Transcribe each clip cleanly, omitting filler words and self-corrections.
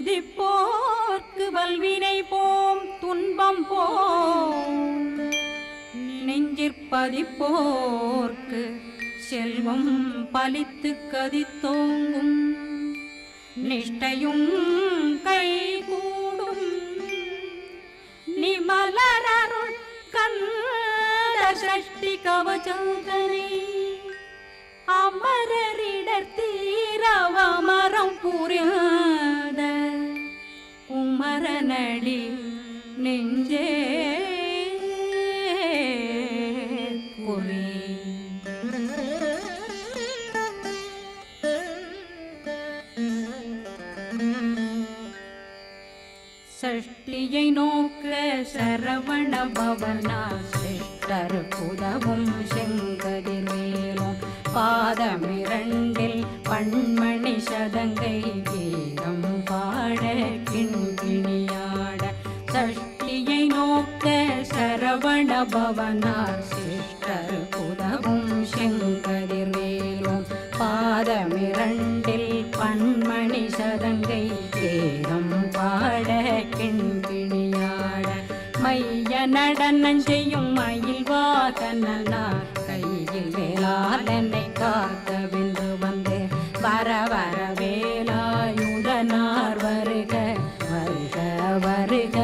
துதிப்போர்க்கு வல்வினை போம் துன்பம் போம் நெஞ்சிற்பதிப்போர்க்கு செல்வம் பலித்து கதித்தோங்கும் நிஷ்டையும் கைகூடும் நிமலரருள் கந்த சஷ்டி கவசந்தனை அமரரிடர் தீரவமரம் புரியாத குமரனடி நெஞ்சே குறி சஷ்டியை நோக்க சரவண பவனா சிஷ்டர் புதவும் செங்கதிர்வேலும் பாதமிரண்டில் பண்மணி சதங்கை கீதம் பாட கிண்கிணியாட சஷ்டியை நோக்க சரவண பவனா சிஷ்டர் புதவும் செங்கதிர்வேலும் பாதமிரண்டில் பண்மணி சதங்கை கீதம் பாட கிண்கிணியாட மைய நடனம் செய்யும் மயில் வாகனார் கையில் வேளாளனை காக்கவென்று வந்து வர வர வேலாயுதனார் வருக வருக வருக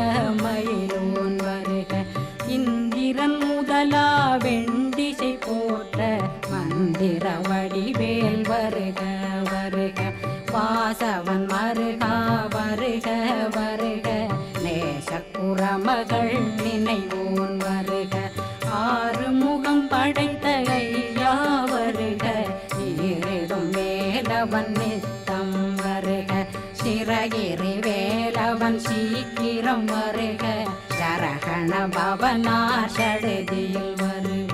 மயிலோன் வருக இந்திரன் முதலா வெண்டிசை போற்ற மந்திர வடிவேல் வருக வருக வாசவன் மருகா வருக வருக நேசக்குறமகள் நினைவோன் வருக ஆறுமுகம் படைத்த ஐயா வருக ஈரிடும் வேலவன் நித்தம் வருக சிறகிரி வேலவன் சீக்கிரம் வருக சரகண பவனா சடுதியில் வருக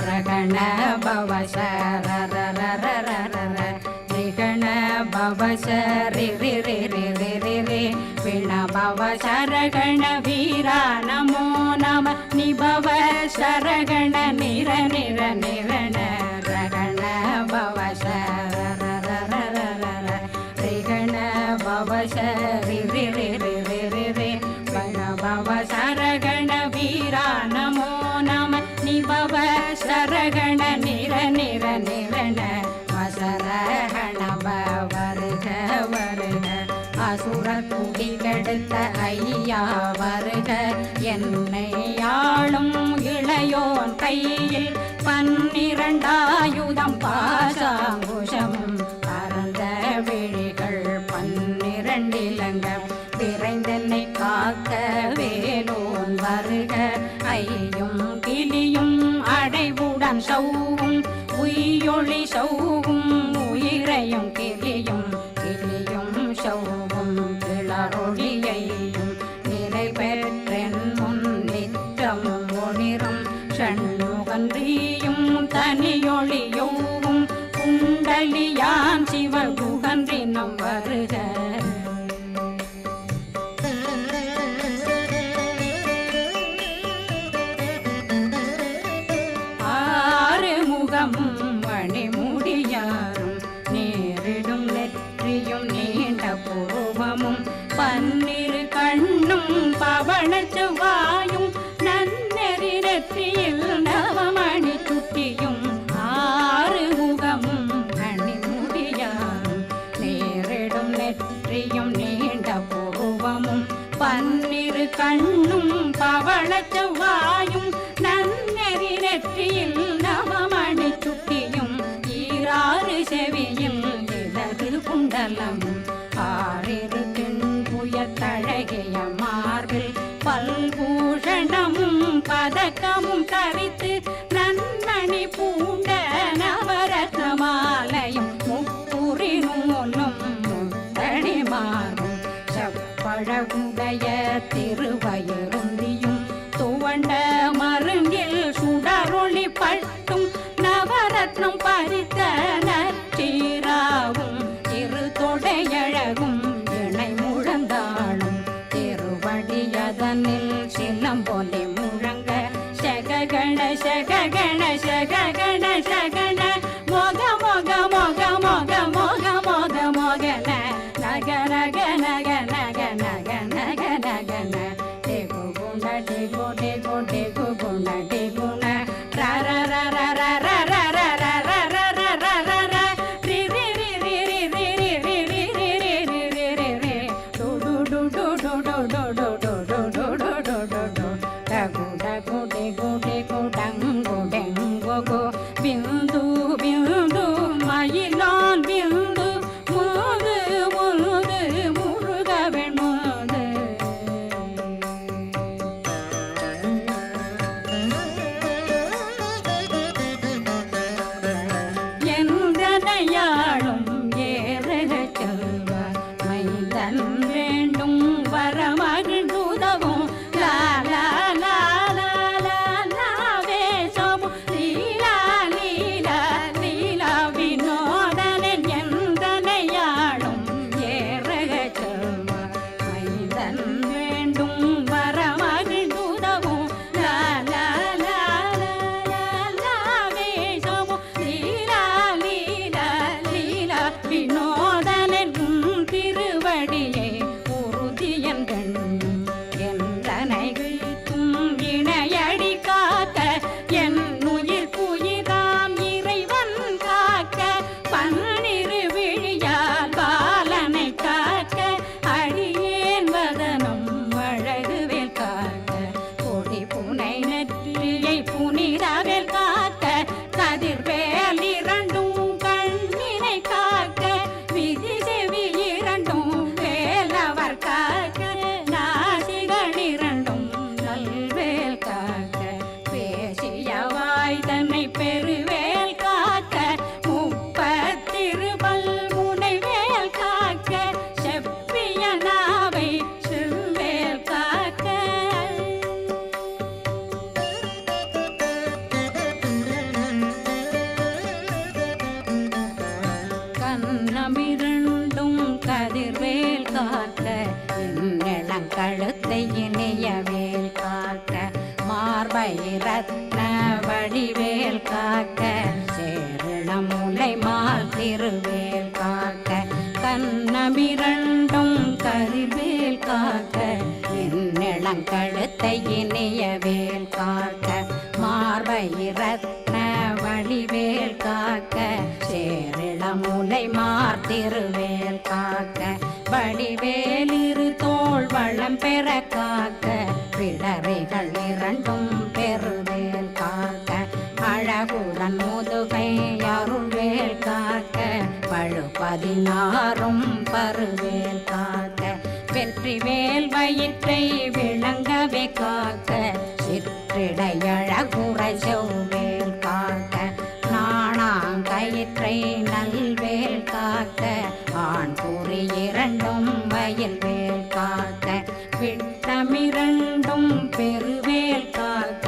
ரகண பவ சரரரரரரர ரிகண பவ சரி ரி ரி ரி ரி ரி ரி விண பவ சரகண வீரா நமோ நம நிபவ சரகண நிர நிர நிரண ரகண பவ சரரரரரர ரிகண பவ சரி ரி ரி ரி ரி ரி ரி விண பவ சரகண வீரா நமோ நம நிபவ சரகண நிர நிர நிரண வசரகண வருக வருக அசுர குடி கெடுத்த ஐயா வருக என்னை ஆளும் இளையோன் கையில் 12 பாசாங்குஷமும் பரந்த விழிகள் 12 இலங்கம் விரைந்தென்னை காக்க வேலோன் வருக ஐயும் கிளியும் அடைவுடன் சௌவும் உயிரொளி சௌவும் உயிரையும் கிளியும் கிளியும் சௌவும் கிளரொளியையும் நிறை பெற்றென் முன் நிற்றமும் ஒளிரும் ஷண்முகன்றியும் தனியொளியோவும் குண்டலியான் சிவகுகன்றினம் வருக மணிமுடியாரும் நேரிடும் நெற்றியும் நீண்ட பூவமும் 12 கண்ணும் பவன செவ்வாயும் நன்னெறி நெற்றியில் நவமணி சுட்டியும் 6 முகமும் மணிமுடியாரும் நேரிடும் நெற்றியும் நீண்ட பூவமும் 12 கண்ணும் பவன செவ்வாயும் நன்னெறி நெற்றியில் நவமணி சுட்டியும் 6 செவியில் இடது குண்டலம் 6 தென்புயத்தழகிய மார்பில் பல்பூஷணமும் பதக்கமும் தரித்து நன்மணி பூண்ட நவரத்ன மாலையும் முப்புரி நூலும் முத்தணிமாரும் செப்பழகுடைய திருவயருந்தியும் துவண்ட மருங்கில் சுடரொளி பட்டும் நவரத்னம் பறித்த நச்சீராவும் இரு தொடையழகும் இணை முழந்தாளும் திருவடியதனில் சிலம்பொலி முழங்க சககண சககண பிந்து பிந்து மயிலான் பிந்து முது முது முருகவன் முது எந்தனையாளும் ஏறக செல்வ மைந்தன் வேண்டும் வரமகிழ்ந்துதவும் லாலா கண்ணமிரண்டும் கதிர்வேல் காக்க கழுத்தை இணையவேல் காக்க மார்பை ரத்ன வடிவேல் காக்க சேரணம் முலை மால் திருவேல் காக்க கண்ணமிரண்டும் கதிர்வேல் காக்க கழுத்தை இணையவேல் காக்க மார்பை ரத்ன வடிவேல் காக்க சேரிளமுலை மார்த்திருவேல் காக்க வடிவேல் இரு தோள் வளம் பெற காக்க பிடரைகள் இரண்டும் பெருவேல் காக்க அழகுடன் முதுகை அருள்வேல் காக்க பழு 16 பருவேல் காக்க வெற்றிவேல் வயிற்றை விளங்கவே காக்க சிற்றிடையழகுரை செவ்வேல் காக்க நாணாங்கயிற்றை நல்வேல் காக்க ஆண் குறி இரண்டும் வயல்வேல் காக்க விட்டமிரண்டும் பெருவேல் காக்க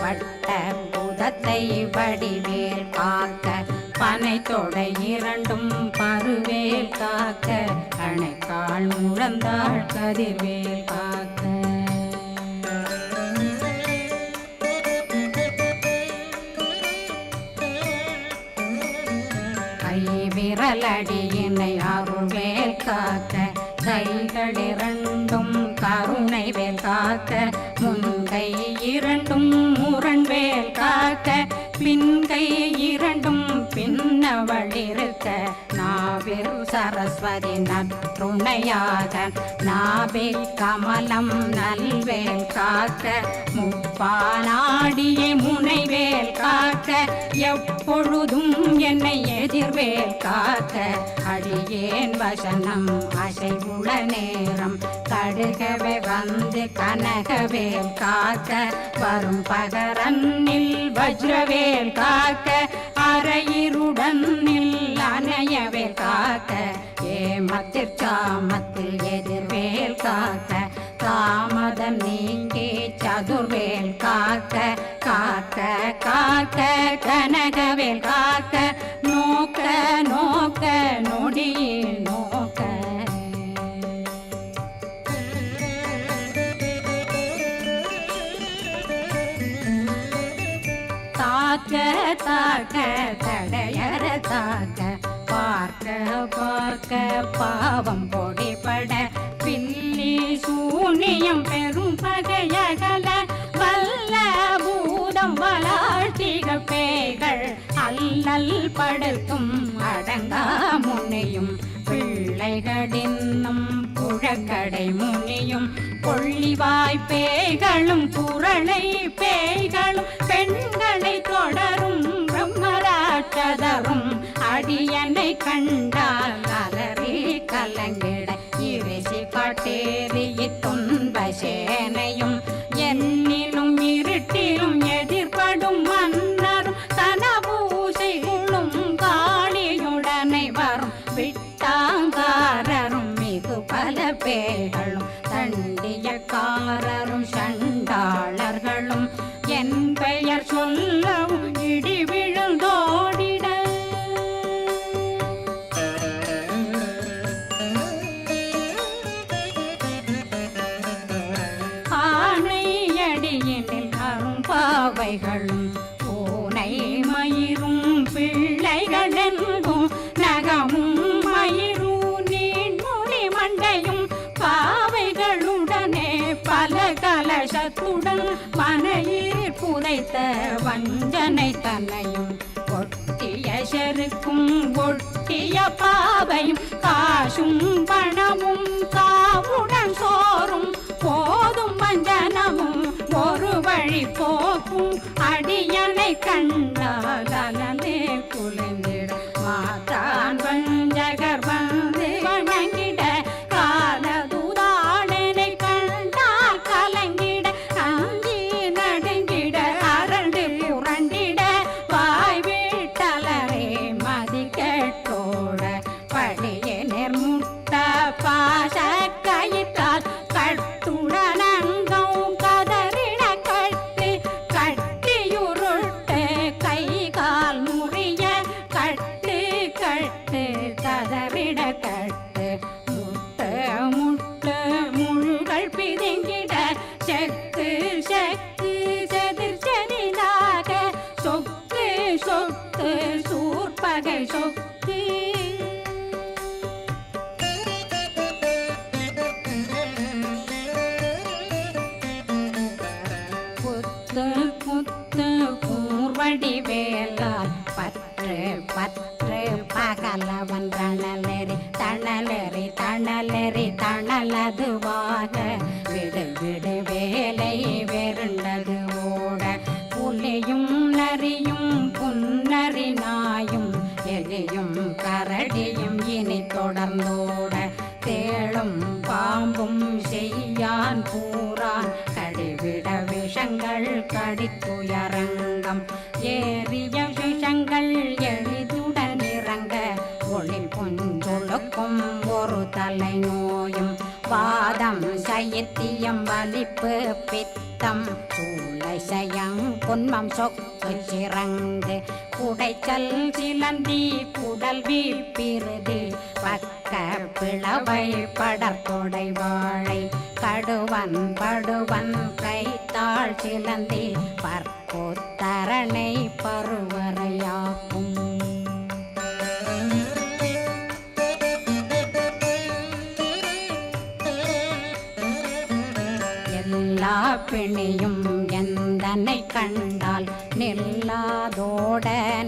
வட்ட புதத்தை வடிவேல் காக்க பனை தொடை இரண்டும் பருவேல் காக்க கணைக்கால் முழந்தாள் கதிர்வேல் காக்க கை விரலடியினை அருள்வேல் காக்க கைகள் இரண்டும் கருணை வேல் காக்க முன்கை இரண்டும் முரண்வேல் காக்க பின்கை இரண்டும் பின்னவளிருக்க நாவில் சரஸ்வதி நற்றுணையாக நாவே கமலம் நல்வேல் காக்க முப்பானாடியை முனைவேல் காக்க எப்பொழுதும் என்னை எதிர்வேல் காக்க அடியேன் வசனம் அசைவுள நேரம் கடுகவே வந்து கனகவேல் காக்க வரும் பகரன்னில் வஜ்ரவேல் காக்க அரையிருடன் அணையவேல் காக்க ஏமத்தில் சாமத்தில் எதிர்வேல் காக்க தாமதம் நீங்கி சதுர்வேல் காக்க காக்க காக்க கனகவேல் காக்க நோக்க நோக்க நொடியில் நோக்க தாக்க தாக்க தடையற தாக்க பார்க்க பார்க்க பாவம் பொடிபட பில்லி சூனியம் பெரும் பகையகல வல்ல பூதம் வளாழ்த்திக பேய்கள் அல்லல் படுத்தும் அடங்கா முனையும் பிள்ளைகளின்னும் புழ பழக்கடை முனியும் கொள்ளிவாய் பேய்களும் குரளை பேய்களும் பெண்களை தொடரும் பிரம்மராட்சதரும் அடியனை கண்டால் அலறி கலங்கிட இரிசி காட்டேறிய துன்ப சேனையும் என்னிலும் இருட்டிலும் எதிர்படும் மன்னரும் தனபூசைகளும் காளியுடனை வரும் விட்டாங்காரரும் மிகு பல பேர்களும் தண்டியக்காரரும் சண்டாளர்களும் என் பெயர் சொல்லவும் இடி விழுந்தோடிட ஆணையடியினில் அரும்பாவைகளும் பூனை மயிரும் பிள்ளைகளெங்கும் நகமும் மயிரும் நீண்முடி மண்டையும் பாவைகளுடனே பல கலசத்துடன் மனையில் புதைத்த வஞ்சனை தன்னையும் ஒட்டிய செருக்கும் ஒட்டிய பாவையும் காசும் பணமும் காவுடன் சோறும் போதும் வஞ்சனமும் ஒரு வழி போக்கும் அடியனை கண்டால் அலலே குலைந்திட மாத்தான் வஞ்சகர் வந்து வணங்கிட காலதுதாடனை கண்டால் கலங்கிட அஞ்சி நடுங்கிட அரண்டு புரண்டிட வாய் வீட்டலரே மதி கேட்டோட படியே நிர்முட்ட பாச கயிற்றால் கட்டுடனங்கும் கதறிட கட்டு கட்டியுருட்டு கை கால் முறிய கட்டு கட்டு கதறிட கட்டு முட்டு முட்டு முழுகள் பிதுங்கிட செக்கு செக்கு செதிர் செதிலாக சொக்கு சொக்கு சூர்பகை சொக்கு கூர்வடி வேலால் பற்று பற்று பகலவன் தணலெறி தணலெறி தணலெறி தணலதுவாக விடு விடு வேலை வெருண்டது ஓட புலியும் நரியும் புன்னரி நாயும் எலியும் கரடியும் இனி தொடர்ந்தோட தேளும் பாம்பும் செய்யான் பூரான் கடிவிட விஷங்கள் கடித்துயரங்கம் ஏறிய விஷங்கள் எளிதுடன் இறங்க ஒளில் புஞ்சொழுக்கும் ஒரு தலை நோயும் வாதம் சைத்தியம் வலிப்பு பித்தம் சூளை சயம் புன்மம் சொக்கு சிறங்கு குடைச்சல் சிலந்தி குடல் வீழ்பிருதி பக்க பிளவை படர்தொடை வாழை கடுவன் படுவன் கைத்தாள் சிலந்தி பற்போத்தரணை பருவரையாக்கும் எல்லா பிணியும் எந்தனை கண்டால் நில்லாதோட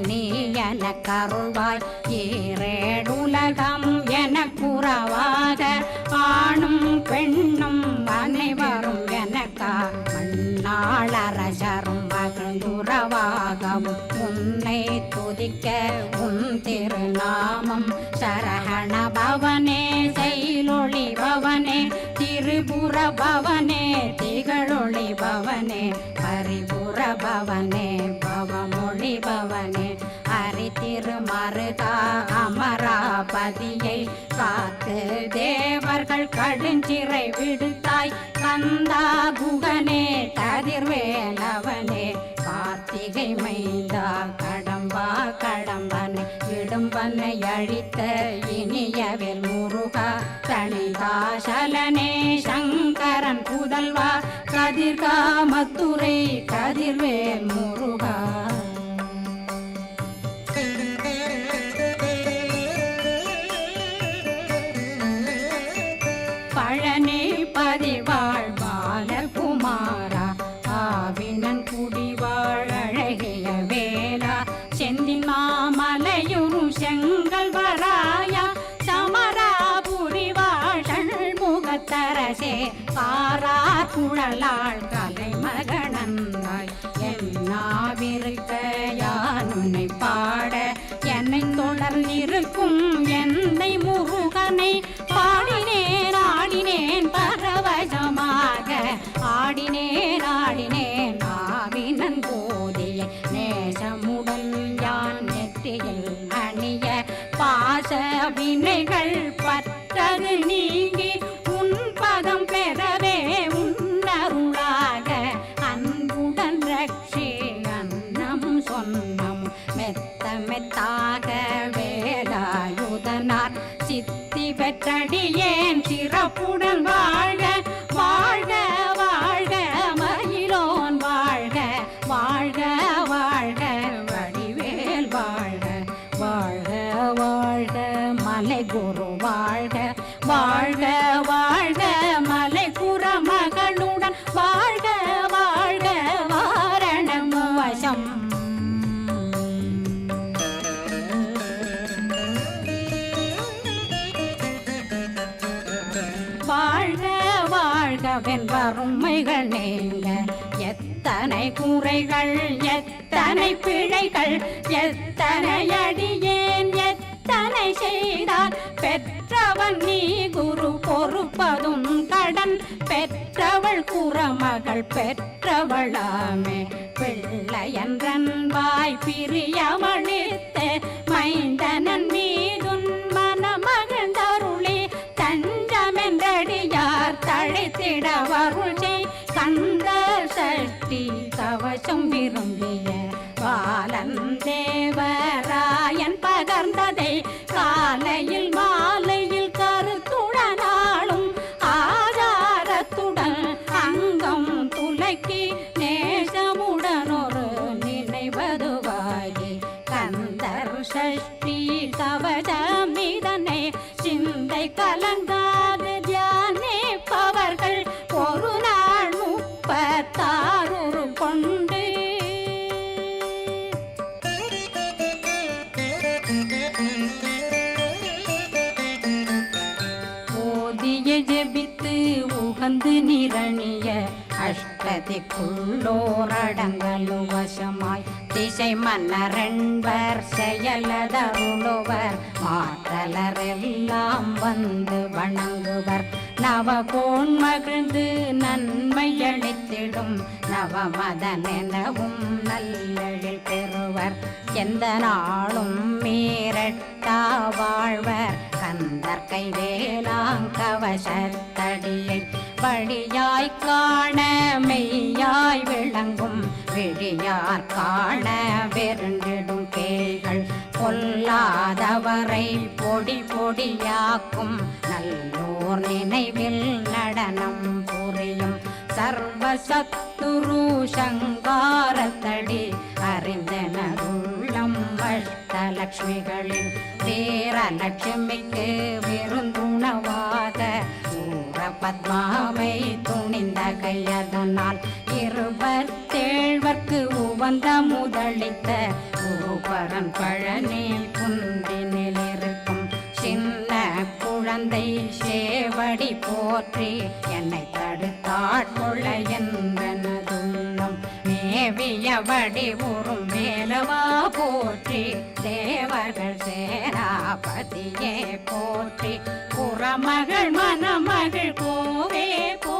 நீ என கருள்வாய் ஈரேடுலகம் என குறவாக ஆணும் பெண்ணும் அனைவரும் எனக்கா மண்ணாளரசரும் மகிழ்ந்துறவாகவும் உன்னை துதிக்க உன் திருநாமம் சரகண பவனே செயலொளி பவனே திரிபுர பவனே திகழொளி பவனே பரிபுர பவனே பவமொழி பவனே ஹரி திருமருகா அமராபதியை காத்து தேவர்கள் கடுஞ்சிறை விடுத்தாய் கந்தா குகனே கதிர்வேலவனே கார்த்திகை மைந்தா கடம்பா கடம்பனை இடும்பனை அழித்த இனியவேல் முருகா தணிகாசலனே சங்கரன் புதல்வா கதிர்காமத்துரை கதிர்வேல் முருகா பழனி பதிவாழ் பாலகுமாரா ஆவினன் குடிவாழ் அழகிய வேலா செந்தின் மாமலையும் செங்கல் வராயா சமராபுரி வாழல் முக காரார் குழலாள் கலைமகனந்தாய் என்னாவிருக்க யான் உன்னை பாட என்னை தொடர்ந்திருக்கும் என்னை முருகனை பாடினேன் ஆடினேன் பரவசமாக ஆடினேன் ஆடினேன் ஆவினன் போதிய நேசமுடன் யான் நெற்றியில் அணிய பாச வினைகள் பற்றது நீங்கி உன் பதம் பெறவே உன்னருளாக அன்புடன் ரட்சி அன்னம் சொன்னம் மெத்த மெத்தாக வேலாயுதனார் சித்தி பெற்றடியேன் சிறப்புடன் வாழ்க வாழ்க வாழ்க மயிலோன் வாழ்க வாழ்க வாழ்க வடிவேல் வாழ்க வாழ்க வாழ்க மலை குரு வாழ்க வாழ்க வாழ்க மலை குறமகளுடன் வாழ்க வாழ்க வாரணம் வசம் வாழ்க வாழ்கவென் வறுமைகள் நீங்க எத்தனை குறைகள் எத்தனை பிழைகள் எத்தனை அடியேன் எத்தனை செய்தார் பெற்றவன் நீ குரு பொறுப்பதும் கடன் பெற்றவள் குறமகள் பெற்றவளாமே பிள்ளையன்றன் வாய் பிரியமளித்த மைந்தனன் மீதுன் மனமகந்தருளி தஞ்சமென்றடியார் தழைத்திட வருளை கந்த சஷ்டி கவசம் விரும்பிய பாலன் தேவராயன் பகர்ந்ததை காலையில் மாலையில் கருத்துடனாலும் ஆதாரத்துடன் அங்கம் துலக்கி நேசமுடன் ஒரு நினைவதுவாகி கந்தர் சஷ்டி கவசமிதனை சிந்தை கலங்காது தியானிப்பவர்கள் ஒரு நாள் 36 கொண்டு ஓதிய ஜெபித்து உகந்து நிரணிய அஷ்டதிக்குள்ளோரடங்கலு வசமாய் திசை மன்னரென்பர் செயலதருளுவர் மாற்றலரெல்லாம் வந்து வணங்குவர் நவகோன் மகிழ்ந்து நன்மையளித்திடும் நவமதனெனவும் நல்லெழில் பெறுவர் எந்த நாளும் மீறட்டா வாழ்வர் கந்தர் கைவேலாங்கவசத்தடியை வழியாய் காண மெய்யாய் விளங்கும் விழியார் காண வெருண்டிடும் பேய்கள் பொல்லாதவரை பொடி பொடியாக்கும் நல்லோர் நினைவில் நடனம் புரியும் சர்வசத்துரு சங்காரத்தடி அறிந்தனருள்ளம் அஷ்டலக்ஷ்மிகளில் வீரலட்சுமிக்கு விருந்துணவாக பத்மாவை துணிந்த கையதனால் 27 உவந்த முதலித்த ஊபரன் பழனி குன்றினில் இருக்கும் சின்ன குழந்தை சேவடி போற்றி என்னை தடுத்தாட்கொள்ள என்பனதுள்ளம் மேவிய வடிவுறும் மேலவா போற்றி தேவர்கள் சேராபதியே போற்றி புறமகள் மணமகள் கோவே போ